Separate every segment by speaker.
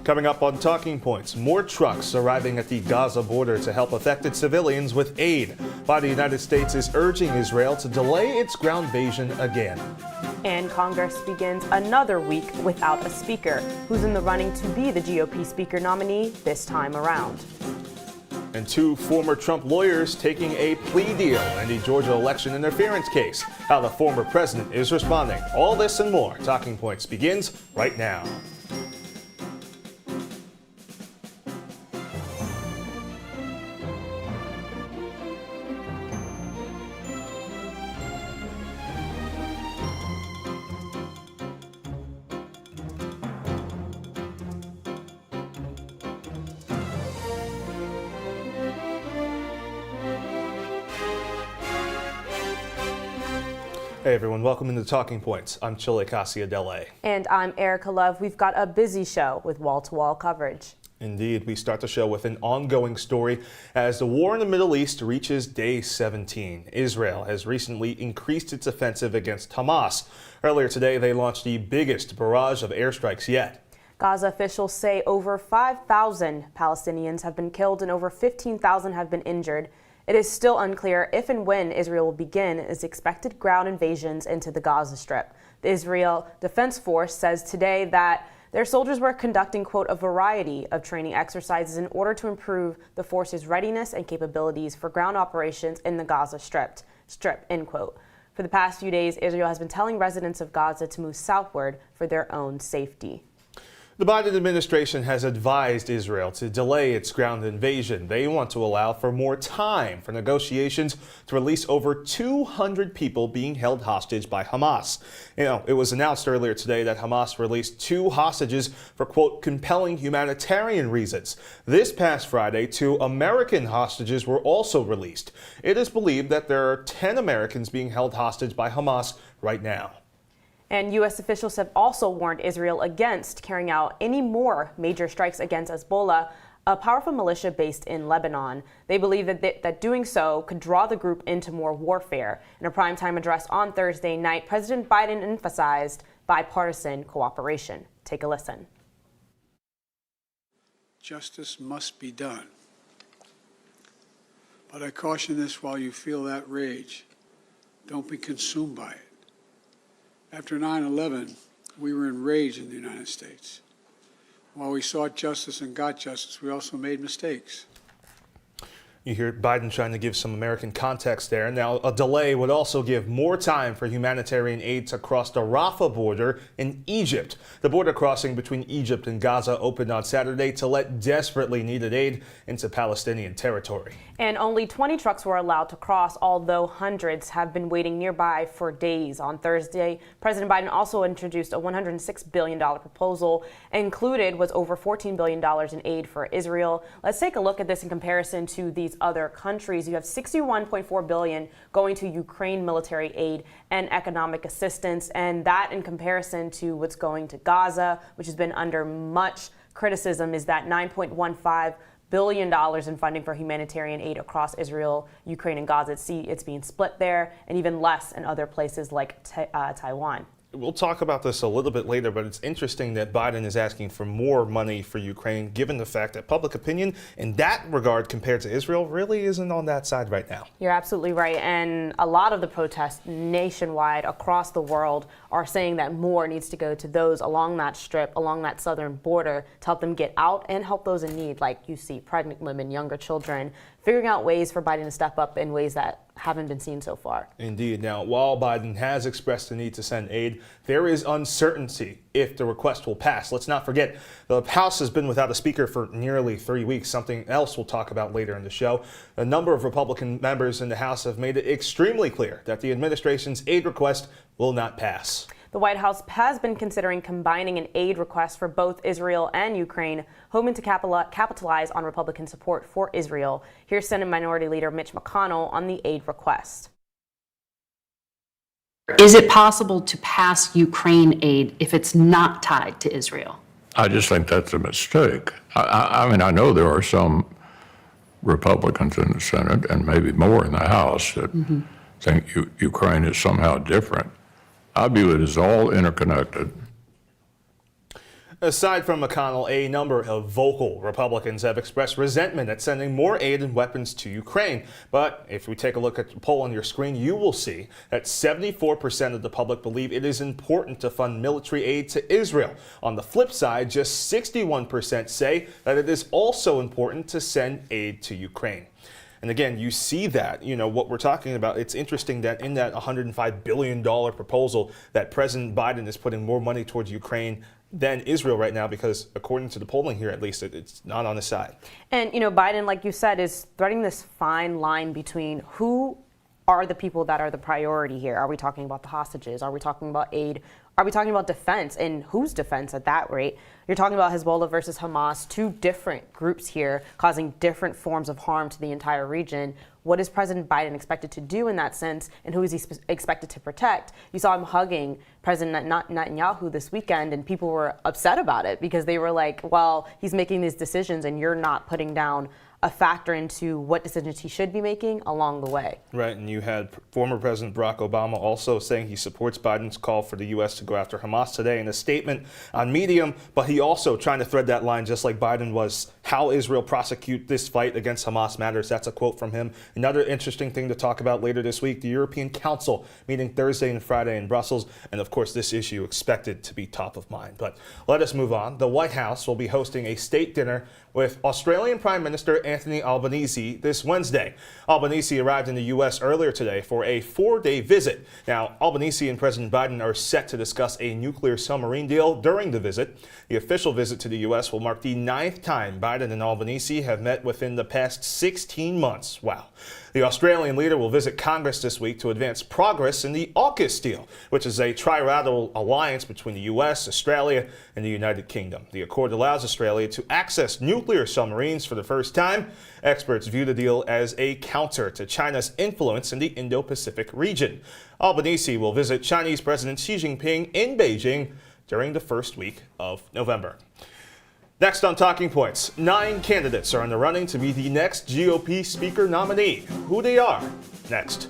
Speaker 1: Coming up on Talking Points, more trucks arriving at the Gaza border to help affected civilians with aid. Why the United States is urging Israel to delay its ground invasion again.
Speaker 2: And Congress begins another week without a speaker. Who's in the running to be the GOP speaker nominee this time around?
Speaker 1: And two former Trump lawyers taking a plea deal in the Georgia election interference case. How the former president is responding. All this and more. Talking Points begins right now. Hey everyone, welcome into Talking Points. I'm Chilekasi, Adele.
Speaker 2: And I'm Ericka Love. We've got a busy show with wall-to-wall coverage.
Speaker 1: Indeed, we start the show with an ongoing story as the war in the Middle East reaches day 17. Israel has recently increased its offensive against Hamas. Earlier today, they launched the biggest barrage of airstrikes yet.
Speaker 2: Gaza officials say over 5,000 Palestinians have been killed and over 15,000 have been injured. It is still unclear if and when Israel will begin its expected ground invasions into the Gaza Strip. The Israel Defense Force says today that their soldiers were conducting, quote, a variety of training exercises in order to improve the force's readiness and capabilities for ground operations in the Gaza Strip, end quote. For the past few days, Israel has been telling residents of Gaza to move southward for their own safety.
Speaker 1: The Biden administration has advised Israel to delay its ground invasion. They want to allow for more time for negotiations to release over 200 people being held hostage by Hamas. It was announced earlier today that Hamas released 2 hostages for, quote, compelling humanitarian reasons. This past Friday, 2 American hostages were also released. It is believed that there are 10 Americans being held hostage by Hamas right now.
Speaker 2: And U.S. officials have also warned Israel against carrying out any more major strikes against Hezbollah, a powerful militia based in Lebanon. They believe that doing so could draw the group into more warfare. In a primetime address on Thursday night, President Biden emphasized bipartisan cooperation. Take a listen.
Speaker 3: Justice must be done. But I caution this: while you feel that rage, don't be consumed by it. After 9/11, we were enraged in the United States. While we sought justice and got justice, we also made mistakes.
Speaker 1: You hear Biden trying to give some American context there. Now, a delay would also give more time for humanitarian aid to cross the Rafah border in Egypt. The border crossing between Egypt and Gaza opened on Saturday to let desperately needed aid into Palestinian territory. And
Speaker 2: only 20 trucks were allowed to cross, although hundreds have been waiting nearby for days. On Thursday, President Biden also introduced a $106 billion proposal. Included was over $14 billion in aid for Israel. Let's take a look at this in comparison to these other countries. You have $61.4 billion going to Ukraine military aid and economic assistance, and that in comparison to what's going to Gaza, which has been under much criticism, is that $9.15 billion in funding for humanitarian aid across Israel, Ukraine, and Gaza. It's being split there, and even less in other places like Taiwan.
Speaker 1: We'll talk about this a little bit later, but it's interesting that Biden is asking for more money for Ukraine, given the fact that public opinion in that regard compared to Israel really isn't on that side right now.
Speaker 2: You're absolutely right. And a lot of the protests nationwide across the world are saying that more needs to go to those along that strip, along that southern border, to help them get out and help those in need, like you see pregnant women, younger children, figuring out ways for Biden to step up in ways that haven't been seen so far. Indeed.
Speaker 1: Now, while Biden has expressed the need to send aid, there is uncertainty if the request will pass. Let's not forget, the House has been without a speaker for nearly 3 weeks, something else we'll talk about later in the show. A number of Republican members in the House have made it extremely clear that the administration's aid request will not pass.
Speaker 2: The White House has been considering combining an aid request for both Israel and Ukraine, hoping to capitalize on Republican support for Israel. Here's Senate Minority Leader Mitch McConnell on the aid request.
Speaker 4: Is it possible to pass Ukraine aid if it's not tied to Israel?
Speaker 5: I just think that's a mistake. I mean, I know there are some Republicans in the Senate and maybe more in the House that think Ukraine is somehow different. I view it as all interconnected.
Speaker 1: Aside from McConnell, a number of vocal Republicans have expressed resentment at sending more aid and weapons to Ukraine. But if we take a look at the poll on your screen, you will see that 74% of the public believe it is important to fund military aid to Israel. On the flip side, just 61% say that it is also important to send aid to Ukraine. And again, you see that, what we're talking about. It's interesting that in that $105 billion proposal that President Biden is putting more money towards Ukraine than Israel right now, because according to the polling here, at least, it's not on his side. And,
Speaker 2: Biden, like you said, is threading this fine line between who are the people that are the priority here. Are we talking about the hostages? Are we talking about aid? Are we talking about defense? And whose defense at that rate? You're talking about Hezbollah versus Hamas, two different groups here causing different forms of harm to the entire region. What is President Biden expected to do in that sense, and who is he expected to protect? You saw him hugging President Netanyahu this weekend, and people were upset about it because they were like, well, he's making these decisions and you're not putting down a factor into what decisions he should be making along the way.
Speaker 1: Right, and you had former President Barack Obama also saying he supports Biden's call for the U.S. to go after Hamas today in a statement on Medium, but he also trying to thread that line just like Biden was. How Israel prosecute this fight against Hamas matters. That's a quote from him. Another interesting thing to talk about later this week, the European Council meeting Thursday and Friday in Brussels, and of course this issue expected to be top of mind. But let us move on. The White House will be hosting a state dinner with Australian Prime Minister Anthony Albanese this Wednesday. Albanese arrived in the U.S. earlier today for a 4-day visit. Now, Albanese and President Biden are set to discuss a nuclear submarine deal during the visit. The official visit to the U.S. will mark the 9th time Biden and Albanese have met within the past 16 months. Wow. The Australian leader will visit Congress this week to advance progress in the AUKUS deal, which is a trilateral alliance between the U.S., Australia, and the United Kingdom. The accord allows Australia to access nuclear submarines for the first time. Experts view the deal as a counter to China's influence in the Indo-Pacific region. Albanese will visit Chinese President Xi Jinping in Beijing during the first week of November. Next on Talking Points, 9 candidates are in the running to be the next GOP Speaker nominee. Who they are, next.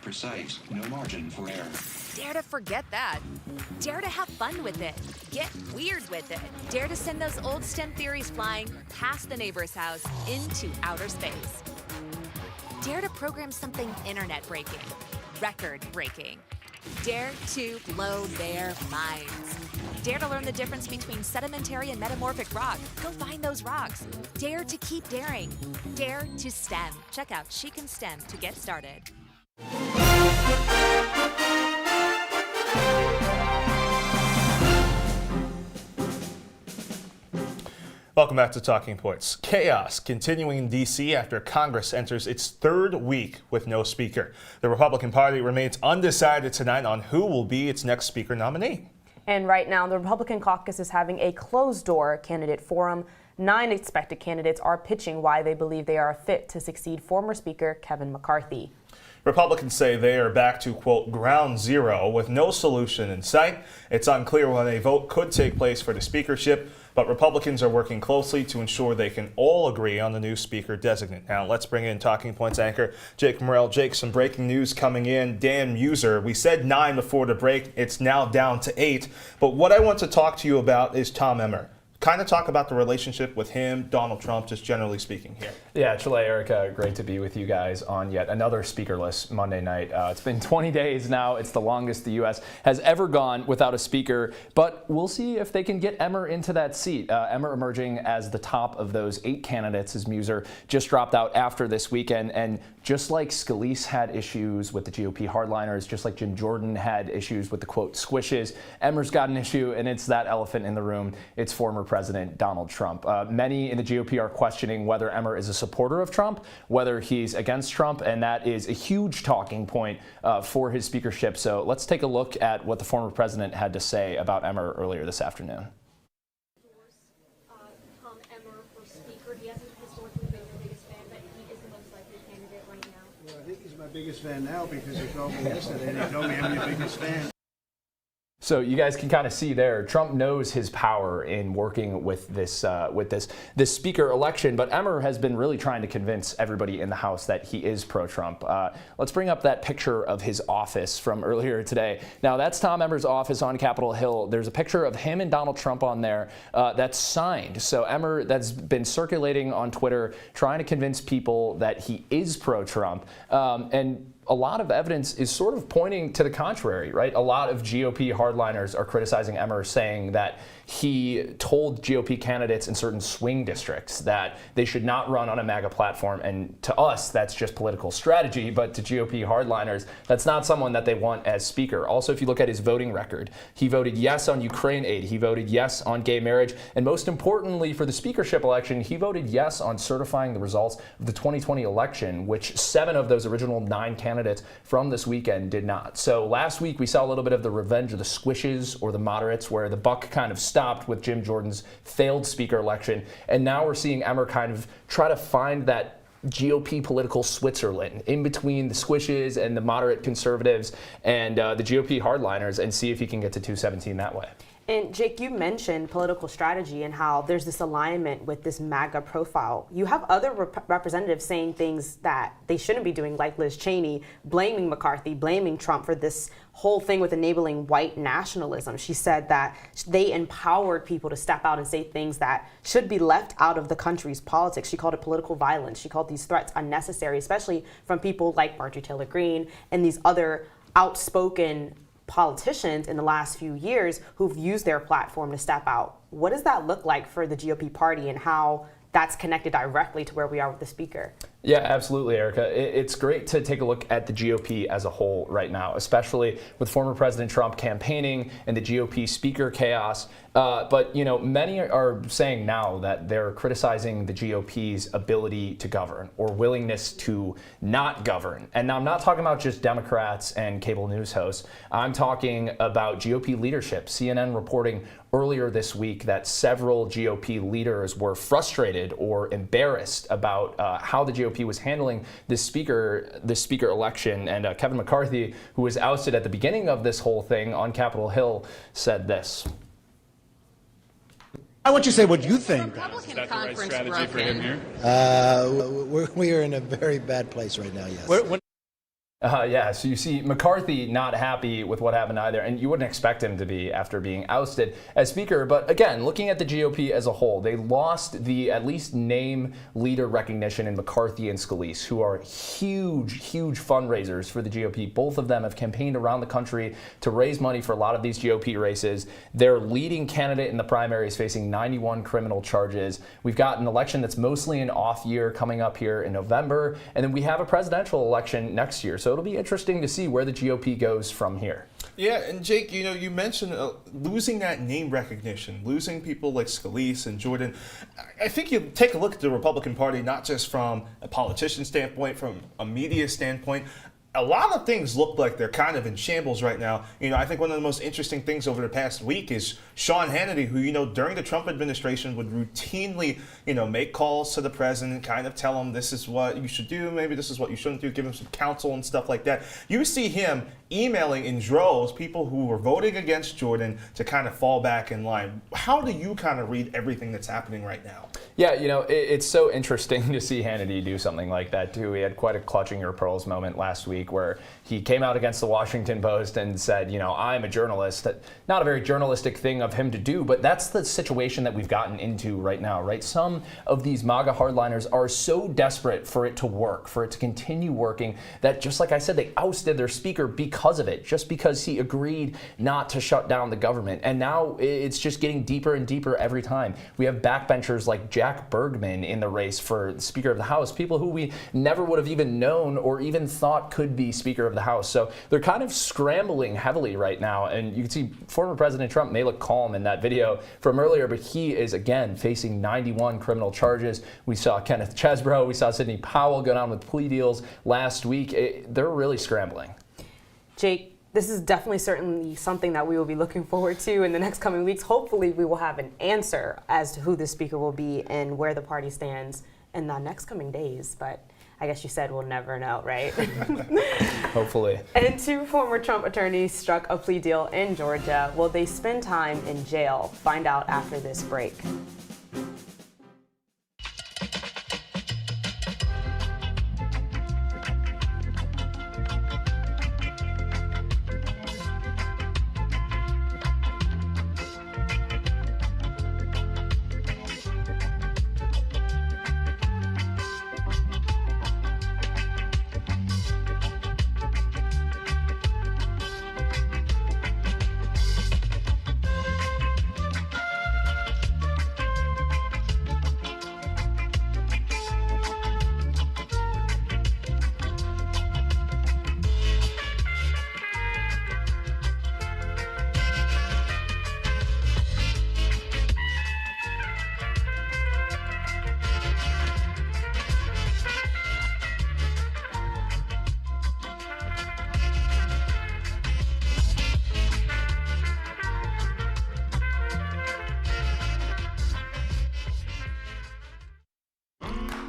Speaker 6: Precise, no margin for error.
Speaker 7: Dare to forget that. Dare to have fun with it. Get weird with it. Dare to send those old STEM theories flying past the neighbor's house into outer space. Dare to program something internet-breaking, record-breaking. Dare to blow their minds. Dare to learn the difference between sedimentary and metamorphic rock. Go find those rocks. Dare to keep daring. Dare to STEM. Check out She Can STEM to get started.
Speaker 1: Welcome back to Talking Points. Chaos continuing in D.C. after Congress enters its 3rd week with no speaker. The Republican Party remains undecided tonight on who will be its next speaker nominee.
Speaker 2: And right now, the Republican caucus is having a closed-door candidate forum. 9 expected candidates are pitching why they believe they are fit to succeed former Speaker Kevin McCarthy.
Speaker 1: Republicans say they are back to, quote, ground zero with no solution in sight. It's unclear when a vote could take place for the speakership, but Republicans are working closely to ensure they can all agree on the new speaker designate. Now, let's bring in Talking Points anchor Jake Morrell. Jake, some breaking news coming in. Dan Muser, we said 9 before the break. It's now down to 8. But what I want to talk to you about is Tom Emmer. kind of talk about the relationship with him, Donald Trump, just generally speaking here.
Speaker 8: Yeah, Chile, Ericka, great to be with you guys on yet another speakerless Monday night. It's been 20 days now. It's the longest the U.S. has ever gone without a speaker, but we'll see if they can get Emmer into that seat. Emmer emerging as the top of those 8 candidates as Muser just dropped out after this weekend. And just like Scalise had issues with the GOP hardliners, just like Jim Jordan had issues with the, quote, squishes, Emmer's got an issue, and it's that elephant in the room. It's former President Donald Trump. Many in the GOP are questioning whether Emmer is a supporter of Trump, whether he's against Trump, and that is a huge talking point for his speakership. So let's take a look at what the former president had to say about Emmer earlier this afternoon.
Speaker 9: Tom Emmer for Speaker. He hasn't historically been your biggest fan, but he is the most likely candidate right now.
Speaker 10: Well, I think he's my biggest fan now because he called me yesterday and he told me I'm your biggest fan.
Speaker 8: So you guys can kind of see there, Trump knows his power in working with this speaker election, but Emmer has been really trying to convince everybody in the House that he is pro-Trump. Let's bring up that picture of his office from earlier today. Now that's Tom Emmer's office on Capitol Hill. There's a picture of him and Donald Trump on there that's signed. So Emmer, that's been circulating on Twitter, trying to convince people that he is pro-Trump. And a lot of evidence is sort of pointing to the contrary, right? A lot of GOP hardliners are criticizing Emmer, saying that he told GOP candidates in certain swing districts that they should not run on a MAGA platform. And to us, that's just political strategy. But to GOP hardliners, that's not someone that they want as speaker. Also, if you look at his voting record, he voted yes on Ukraine aid. He voted yes on gay marriage. And most importantly, for the speakership election, he voted yes on certifying the results of the 2020 election, which 7 of those original 9 candidates from this weekend did not. So last week, we saw a little bit of the revenge of the squishes or the moderates, where the buck kind of stopped with Jim Jordan's failed speaker election. And now we're seeing Emmer kind of try to find that GOP political Switzerland in between the squishes and the moderate conservatives and the GOP hardliners, and see if he can get to 217 that way.
Speaker 2: And Jake, you mentioned political strategy and how there's this alignment with this MAGA profile. You have other representatives saying things that they shouldn't be doing, like Liz Cheney, blaming McCarthy, blaming Trump for this whole thing with enabling white nationalism. She said that they empowered people to step out and say things that should be left out of the country's politics. She called it political violence. She called these threats unnecessary, especially from people like Marjorie Taylor Greene and these other outspoken politicians in the last few years who've used their platform to step out. What does that look like for the GOP party, and how that's connected directly to where we are with the speaker?
Speaker 8: Yeah, absolutely, Ericka. It's great to take a look at the GOP as a whole right now, especially with former President Trump campaigning and the GOP speaker chaos. But, you know, many are saying now that they're criticizing the GOP's ability to govern or willingness to not govern. And now I'm not talking about just Democrats and cable news hosts. I'm talking about GOP leadership. CNN reporting earlier this week that several GOP leaders were frustrated or embarrassed about how the GOP was handling this speaker election. And Kevin McCarthy, who was ousted at the beginning of this whole thing on Capitol Hill, said this.
Speaker 10: I want you to say what you think.
Speaker 11: Is that the right strategy for him here?
Speaker 10: We are in a very bad place right now, yes.
Speaker 8: Yeah, so you see McCarthy not happy with what happened either, and you wouldn't expect him to be after being ousted as speaker. But again, looking at the GOP as a whole, they lost the at least name leader recognition in McCarthy and Scalise, who are huge fundraisers for the GOP. Both of them have campaigned around the country to raise money for a lot of these GOP races. Their leading candidate in the primary is facing 91 criminal charges. We've got an election that's mostly an off year coming up here in November, and then we have a presidential election next year. So it'll be interesting to see where the GOP goes from here.
Speaker 1: Yeah, and Jake, you know, you mentioned losing that name recognition, losing people like Scalise and Jordan. I think you take a look at the Republican Party, not just from a politician standpoint, from a media standpoint. A lot of things look like they're kind of in shambles right now. You know, I think one of the most interesting things over the past week is Sean Hannity, who, you know, during the Trump administration would routinely, you know, make calls to the president, kind of tell him this is what you should do, maybe this is what you shouldn't do, give him some counsel and stuff like that. You see him emailing in droves people who were voting against Jordan to kind of fall back in line. How do you kind of read everything that's happening right now?
Speaker 8: Yeah, you know, it's so interesting to see Hannity do something like that, too. He had quite a clutching your pearls moment last week where he came out against the Washington Post and said, you know, I'm a journalist. Not a very journalistic thing of him to do, but that's the situation that we've gotten into right now, right? Some of these MAGA hardliners are so desperate for it to work, for it to continue working, that just like I said, they ousted their speaker because of it, just because he agreed not to shut down the government. And now it's just getting deeper and deeper every time. We have backbenchers like Jack Bergman in the race for Speaker of the House, people who we never would have even known or even thought could be Speaker of the House. So they're kind of scrambling heavily right now. And you can see former President Trump may look calm in that video from earlier, but he is again facing 91 criminal charges. We saw Kenneth Chesebro, we saw Sidney Powell go down with plea deals last week. They're really scrambling.
Speaker 2: Jake, this is definitely certainly something that we will be looking forward to in the next coming weeks. Hopefully we will have an answer as to who the speaker will be and where the party stands in the next coming days. But I guess you said we'll never know, right?
Speaker 8: Hopefully.
Speaker 2: And 2 former Trump attorneys struck a plea deal in Georgia. Will they spend time in jail? Find out after this break.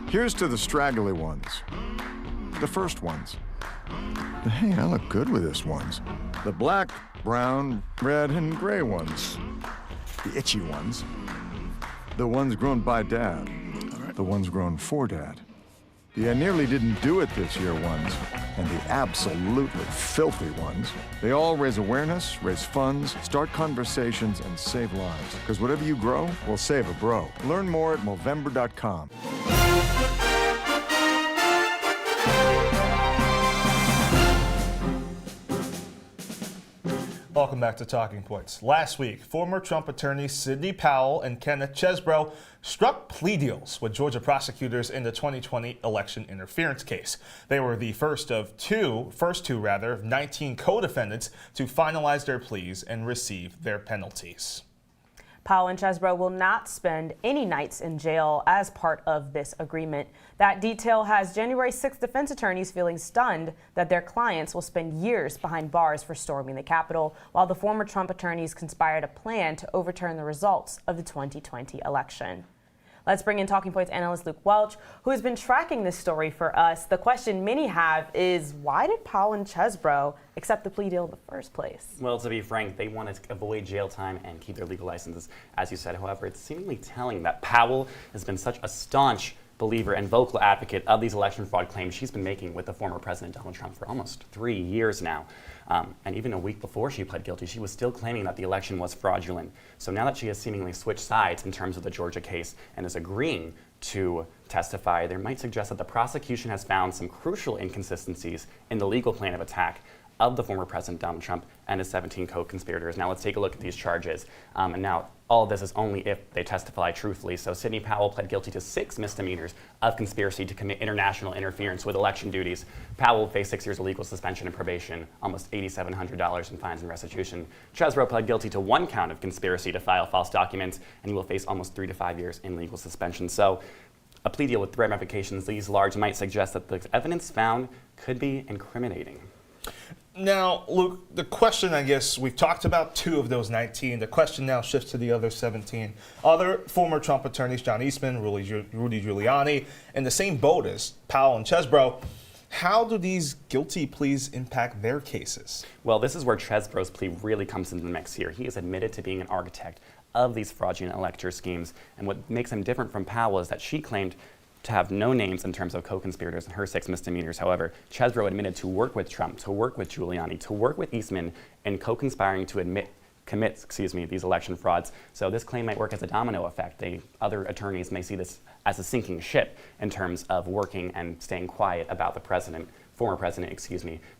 Speaker 12: Here's to the straggly ones, the first ones. Hey, I look good with this ones. The black, brown, red, and gray ones. The itchy ones. The ones grown by Dad. The ones grown for Dad. The I nearly didn't do it this year ones, and the absolutely filthy ones. They all raise awareness, raise funds, start conversations, and save lives. Because whatever you grow will save a bro. Learn more at Movember.com.
Speaker 1: Welcome back to Talking Points. Last week, former Trump attorneys Sidney Powell and Kenneth Chesebro struck plea deals with Georgia prosecutors in the 2020 election interference case. They were the first two of 19 co-defendants to finalize their pleas and receive their penalties.
Speaker 2: Powell and Chesebro will not spend any nights in jail as part of this agreement. That detail has January 6th defense attorneys feeling stunned that their clients will spend years behind bars for storming the Capitol, while the former Trump attorneys conspired a plan to overturn the results of the 2020 election. Let's bring in Talking Points analyst Luke Welch, who has been tracking this story for us. The question many have is, why did Powell and Chesebro accept the plea deal in the first place?
Speaker 13: Well, to be frank, they wanted to avoid jail time and keep their legal licenses, as you said. However, it's seemingly telling that Powell has been such a staunch believer and vocal advocate of these election fraud claims she's been making with the former President Donald Trump for almost 3 years now. And even a week before she pled guilty, she was still claiming that the election was fraudulent. So now that she has seemingly switched sides in terms of the Georgia case and is agreeing to testify, there might suggest that the prosecution has found some crucial inconsistencies in the legal plan of attack of the former President Donald Trump and his 17 co-conspirators. Now let's take a look at these charges. And now all of this is only if they testify truthfully. So Sidney Powell pled guilty to 6 misdemeanors of conspiracy to commit international interference with election duties. Powell will face 6 years of legal suspension and probation, almost $8,700 in fines and restitution. Chesebro pled guilty to 1 count of conspiracy to file false documents, and he will face almost 3 to 5 years in legal suspension. So a plea deal with ramifications these large might suggest that the evidence found could be incriminating.
Speaker 1: Now, Luke, the question, I guess, we've talked about 2 of those 19. The question now shifts to the other 17. Other former Trump attorneys, John Eastman, Rudy Giuliani, in the same boat as Powell and Chesebro. How do these guilty pleas impact their cases?
Speaker 13: Well, this is where Chesebro's plea really comes into the mix here. He is admitted to being an architect of these fraudulent elector schemes. And what makes him different from Powell is that she claimed to have no names in terms of co-conspirators in her 6 misdemeanors. However, Chesebro admitted to work with Trump, to work with Giuliani, to work with Eastman in co-conspiring to commit, these election frauds. So this claim might work as a domino effect. Other attorneys may see this as a sinking ship in terms of working and staying quiet about the former president.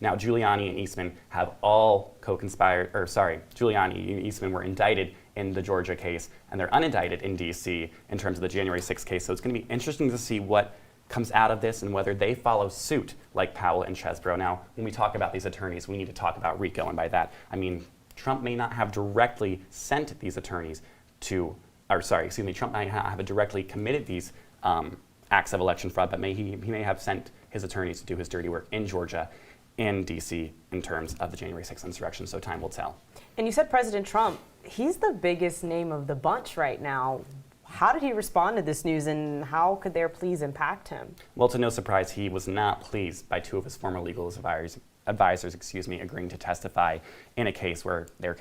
Speaker 13: Now, Giuliani and Eastman have all Giuliani and Eastman were indicted in the Georgia case, and they're unindicted in D.C. in terms of the January 6th case. So it's going to be interesting to see what comes out of this and whether they follow suit like Powell and Chesbrough. Now, when we talk about these attorneys, we need to talk about RICO, and by that, I mean Trump may not have directly sent these attorneys Trump might not have directly committed these acts of election fraud, but he may have sent his attorneys to do his dirty work in Georgia, in D.C. in terms of the January 6th insurrection, so time will tell.
Speaker 2: And you said President Trump, he's the biggest name of the bunch right now. How did he respond to this news, and how could their pleas impact him? Well,
Speaker 13: to no surprise, he was not pleased by two of his former legal advisors, agreeing to testify in a case where they're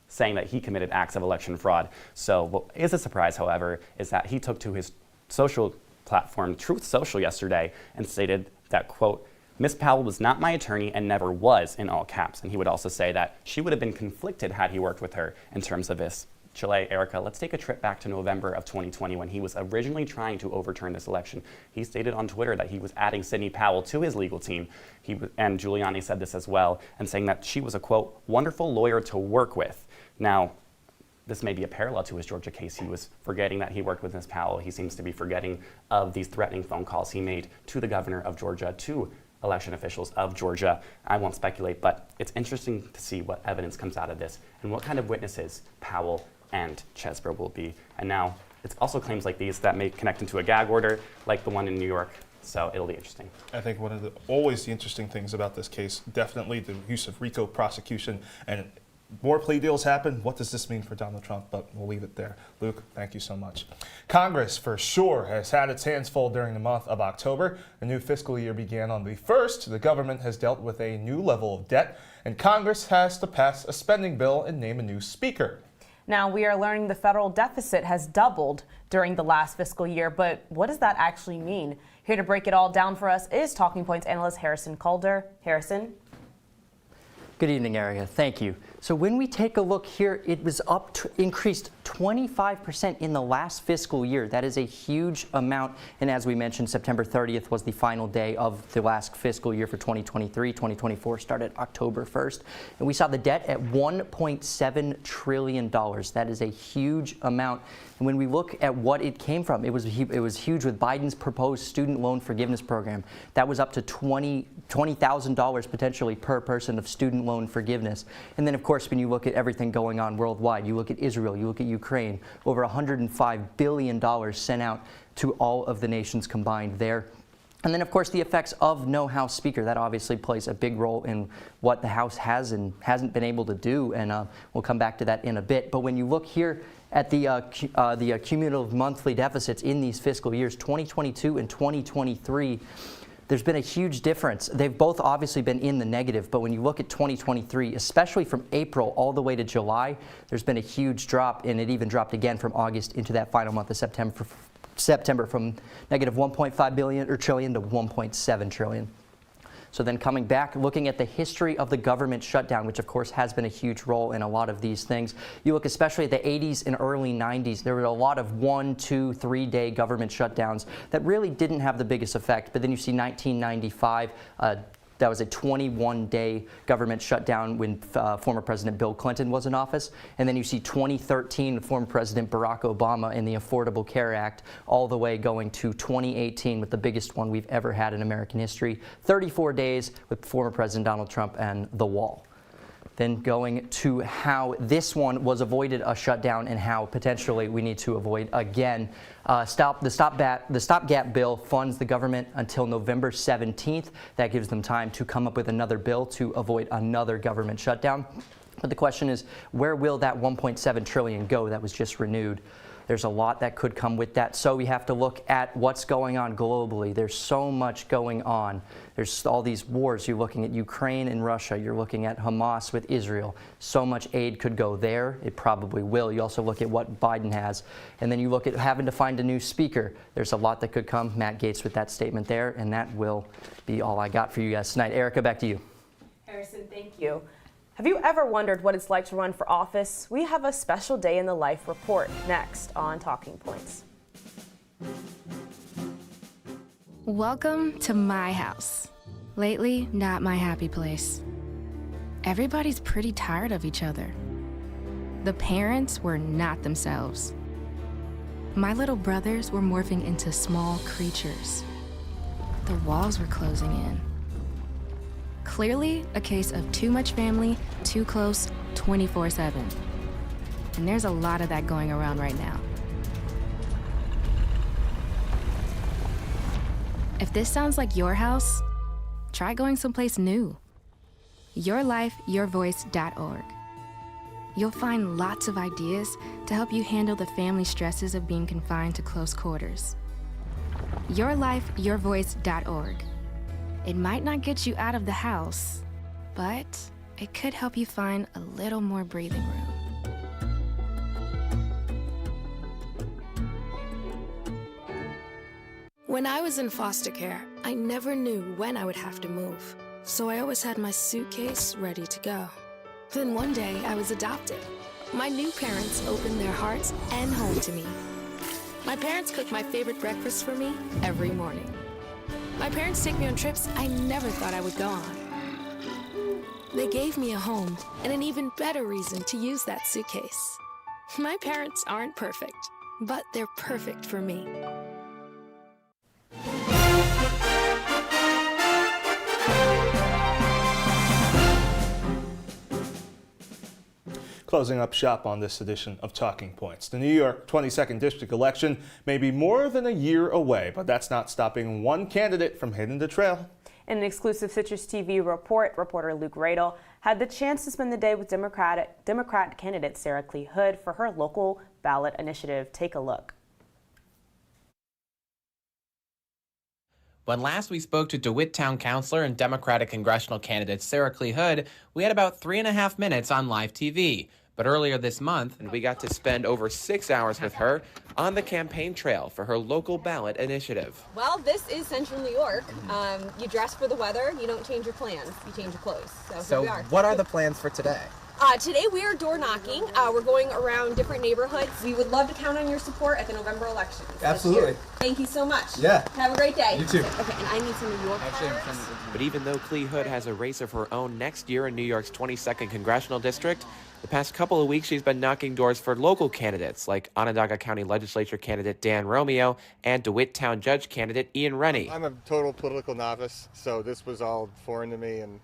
Speaker 13: saying that he committed acts of election fraud. So what is a surprise, however, is that he took to his social platform, Truth Social, yesterday and stated that, quote, "Ms. Powell was not my attorney and never was," in all caps. And he would also say that she would have been conflicted had he worked with her in terms of this. Chile, Ericka, let's take a trip back to November of 2020 when he was originally trying to overturn this election. He stated on Twitter that he was adding Sidney Powell to his legal team. And Giuliani said this as well, and saying that she was a, quote, "wonderful lawyer to work with." Now, this may be a parallel to his Georgia case. He was forgetting that he worked with Ms. Powell. He seems to be forgetting of these threatening phone calls he made to the governor of Georgia, to election officials of Georgia. I won't speculate, but it's interesting to see what evidence comes out of this and what kind of witnesses Powell and Chesbrough will be. And now, it's also claims like these that may connect into a gag order, like the one in New York. So it'll be interesting.
Speaker 1: I think one of the always the interesting things about this case, definitely the use of RICO prosecution, and more plea deals happen. What does this mean for Donald Trump? But we'll leave it there. Luke, thank you so much. Congress, for sure, has had its hands full during the month of October. The new fiscal year began on the 1st. The government has dealt with a new level of debt, and Congress has to pass a spending bill and name a new speaker.
Speaker 2: Now, we are learning the federal deficit has doubled during the last fiscal year, but what does that actually mean? Here to break it all down for us is Talking Points analyst Harrison Calder. Harrison?
Speaker 14: Good evening, Ericka. Thank you. So when we take a look here, it was increased 25% in the last fiscal year. That is a huge amount. And as we mentioned, September 30th was the final day of the last fiscal year for 2023. 2024 started October 1st. And we saw the debt at $1.7 trillion. That is a huge amount. And when we look at what it came from, it was huge with Biden's proposed student loan forgiveness program. That was up to $20,000 potentially per person of student loan forgiveness. And then, of course, when you look at everything going on worldwide, you look at Israel, you look at Ukraine, over $105 billion sent out to all of the nations combined there. And then, of course, the effects of no House Speaker. That obviously plays a big role in what the House has and hasn't been able to do, and we'll come back to that in a bit. But when you look here at the cumulative monthly deficits in these fiscal years, 2022 and 2023, there's been a huge difference. They've both obviously been in the negative, but when you look at 2023, especially from April all the way to July, there's been a huge drop, and it even dropped again from August into that final month of September from negative 1.5 trillion to 1.7 trillion. So then coming back, looking at the history of the government shutdown, which of course has been a huge role in a lot of these things. You look especially at the 80s and early 90s, there were a lot of 1, 2, 3 day government shutdowns that really didn't have the biggest effect. But then you see 1995, that was a 21-day government shutdown when former President Bill Clinton was in office. And then you see 2013, former President Barack Obama and the Affordable Care Act, all the way going to 2018 with the biggest one we've ever had in American history. 34 days with former President Donald Trump and the wall. Then going to how this one was avoided a shutdown and how potentially we need to avoid again. The stopgap bill funds the government until November 17th. That gives them time to come up with another bill to avoid another government shutdown. But the question is, where will that $1.7 trillion go that was just renewed? There's a lot that could come with that. So we have to look at what's going on globally. There's so much going on. There's all these wars. You're looking at Ukraine and Russia. You're looking at Hamas with Israel. So much aid could go there. It probably will. You also look at what Biden has. And then you look at having to find a new speaker. There's a lot that could come. Matt Gaetz with that statement there. And that will be all I got for you guys tonight. Ericka, back to you.
Speaker 2: Harrison, thank you. Have you ever wondered what it's like to run for office? We have a special day in the life report next on Talking Points.
Speaker 15: Welcome to my house. Lately, not my happy place. Everybody's pretty tired of each other. The parents were not themselves. My little brothers were morphing into small creatures. The walls were closing in. Clearly, a case of too much family, too close, 24/7. And there's a lot of that going around right now. If this sounds like your house, try going someplace new. YourLifeYourVoice.org. You'll find lots of ideas to help you handle the family stresses of being confined to close quarters. YourLifeYourVoice.org. It might not get you out of the house, but it could help you find a little more breathing room. When I was in foster care, I never knew when I would have to move, so I always had my suitcase ready to go. Then one day, I was adopted. My new parents opened their hearts and home to me. My parents cook my favorite breakfast for me every morning. My parents take me on trips I never thought I would go on. They gave me a home and an even better reason to use that suitcase. My parents aren't perfect, but they're perfect for me.
Speaker 1: Closing up shop on this edition of Talking Points. The New York 22nd District election may be more than a year away, but that's not stopping one candidate from hitting the trail.
Speaker 2: In an exclusive CitrusTV report, reporter Luke Radel had the chance to spend the day with Democrat candidate Sarah Clee Hood for her local ballot initiative. Take a look.
Speaker 16: When last we spoke to DeWitt Town Councilor and Democratic congressional candidate Sarah Clee Hood, we had about 3.5 minutes on live TV. But earlier this month, we got to spend over 6 hours with her on the campaign trail for her local ballot initiative.
Speaker 17: Well, this is Central New York. You dress for the weather, you don't change your plans, you change your clothes. So here we are.
Speaker 16: What are the plans for today?
Speaker 17: Today we are door knocking. We're going around different neighborhoods. We would love to count on your support at the November elections.
Speaker 16: Absolutely.
Speaker 17: Thank you so much.
Speaker 16: Yeah.
Speaker 17: Have a great day.
Speaker 16: You too.
Speaker 17: Okay, and I need some New York fireworks.
Speaker 16: But even though Clee Hood has a race of her own next year in New York's 22nd congressional district, the past couple of weeks she's been knocking doors for local candidates like Onondaga County Legislature candidate Dan Romeo and DeWitt Town Judge candidate Ian Rennie.
Speaker 18: I'm a total political novice, so this was all foreign to me, and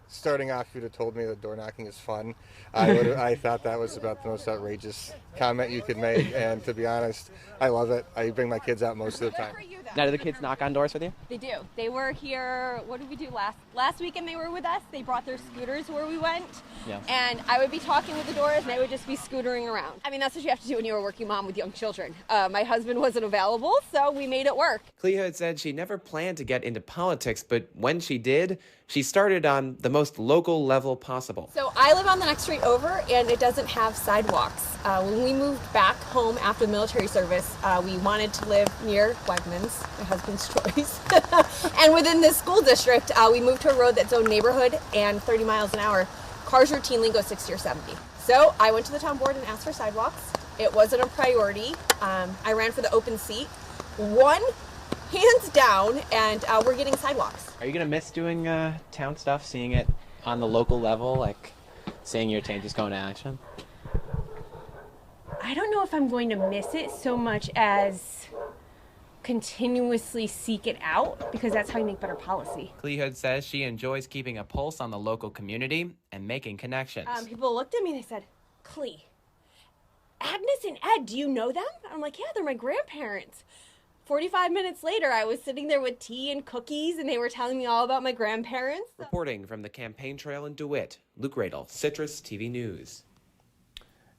Speaker 18: starting off, you'd have told me that door knocking is fun. I thought that was about the most outrageous comment you could make, and to be honest, I love it. I bring my kids out most of the time.
Speaker 16: Now, do the kids knock on doors with you?
Speaker 17: They do. They were here, what did we do last weekend they were with us. They brought their scooters where we went.
Speaker 16: Yeah.
Speaker 17: And I would be talking with the doors and they would just be scootering around. I mean, that's what you have to do when you're a working mom with young children. My husband wasn't available, so we made it work.
Speaker 16: Clee Hood said she never planned to get into politics, but when she did, she started on the most local level possible.
Speaker 17: So I live on the next street over and it doesn't have sidewalks. When we moved back home after the military service, we wanted to live near Wegmans, my husband's choice. And within this school district, we moved to a road that's own neighborhood and 30 miles an hour. Cars routinely go 60 or 70. So I went to the town board and asked for sidewalks. It wasn't a priority. I ran for the open seat. Won, hands down, and we're getting sidewalks.
Speaker 16: Are you going to miss doing town stuff, seeing it on the local level, like seeing your changes go into action?
Speaker 17: I don't know if I'm going to miss it so much as continuously seek it out, because that's how you make better policy.
Speaker 16: Clee Hood says she enjoys keeping a pulse on the local community and making connections.
Speaker 17: People looked at me and they said, Clee, Agnes and Ed, do you know them? I'm like, yeah, they're my grandparents. 45 minutes later, I was sitting there with tea and cookies, and they were telling me all about my grandparents.
Speaker 16: Reporting from the campaign trail in DeWitt, Luke Radel, CitrusTV News.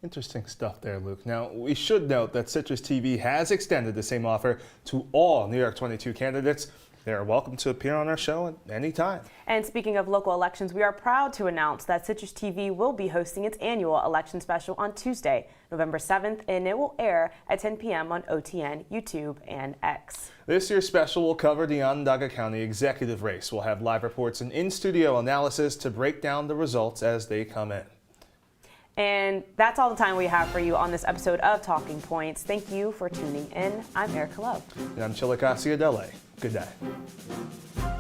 Speaker 1: Interesting stuff there, Luke. Now, we should note that CitrusTV has extended the same offer to all New York 22 candidates They are welcome to appear on our show at any time.
Speaker 2: And speaking of local elections, we are proud to announce that CitrusTV will be hosting its annual election special on Tuesday, November 7th, and it will air at 10 p.m. on OTN, YouTube, and X.
Speaker 1: This year's special will cover the Onondaga County executive race. We'll have live reports and in-studio analysis to break down the results as they come in.
Speaker 2: And that's all the time we have for you on this episode of Talking Points. Thank you for tuning in. I'm Ericka.
Speaker 1: And I'm Chilekasi Adele. Good day.